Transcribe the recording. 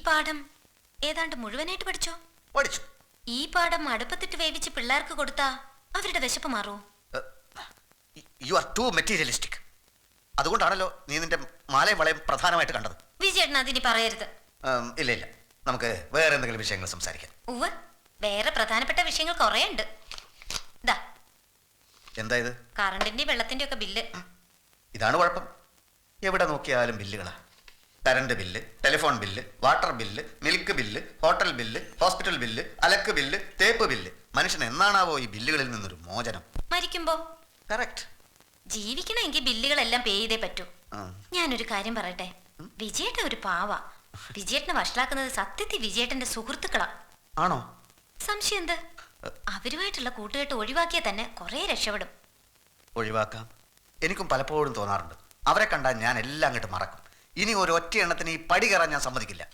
പാഠം ഏതാണ്ട് മുഴുവനായിട്ട് പഠിച്ചോ? പഠിച്ചു. ഈ പാഠം അടുപ്പത്തിട്ട് വേവിച്ച് പിള്ളേർക്ക് കൊടുത്താ അവരുടെ വിശപ്പ് മാറുമോ? You are too materialistic. അതുകൊണ്ടാണല്ലോ നീ നിന്റെ മാലയും വളയും പ്രധാനമായിട്ട് കണ്ടത്. വിജയേട്ടൻ അതിനി പറയരുത്. ഇല്ല ഇല്ല, നമുക്ക് വേറെ എന്തെങ്കിലും വിഷയങ്ങൾ സംസാരിക്കാം. ഉവ്വ്, വേറെ പ്രധാനപ്പെട്ട വിഷയങ്ങൾ കുറേ ഉണ്ട്. ദാ എന്താ ഇത്? കറണ്ടിന്റെ വെള്ളത്തിന്റെ ഒക്കെ ബില്ല്. ഇതാണ് കുഴപ്പം. എവിടെ നോക്കിയാലും ബില്ലുകളാ. Current bill, telephone bill, water bill, milk bill, hotel bill, hospital bill, അലക്ക് ബില്ല്, തേപ്പ് ബില്ല്. മനുഷ്യൻ എന്നാണാവോ ഈ ബില്ലുകളിൽ നിന്നൊരു മോചനം? മരിക്കുമ്പോ. കറക്റ്റ്. ജീവിക്കണമെങ്കിൽ ബില്ലുകളെല്ലാം പേ ചെയ്തേ പറ്റൂ. ഞാനൊരു കാര്യം പറയട്ടെ, വിജയേട്ടൻ ഒരു പാവ. വിജയേട്ടനെ വഷളാക്കുന്നത് സത്യത്തിൽ വിജയേട്ടന്റെ സുഹൃത്തുക്കളാ. ആണോ? സംശയം എന്ത്? അവരുമായിട്ടുള്ള കൂട്ടുകെട്ട് ഒഴിവാക്കിയാൽ തന്നെ കുറെ രക്ഷപ്പെടും. ഒഴിവാക്കാം. എനിക്കും പലപ്പോഴും തോന്നാറുണ്ട്. അവരെ കണ്ടാൽ ഞാൻ എല്ലാം അങ്ങോട്ട് മറക്കും. ഇനി ഒരു ഒറ്റ എണ്ണത്തിന് ഈ പടി കയറാൻ ഞാൻ സമ്മതിക്കില്ല.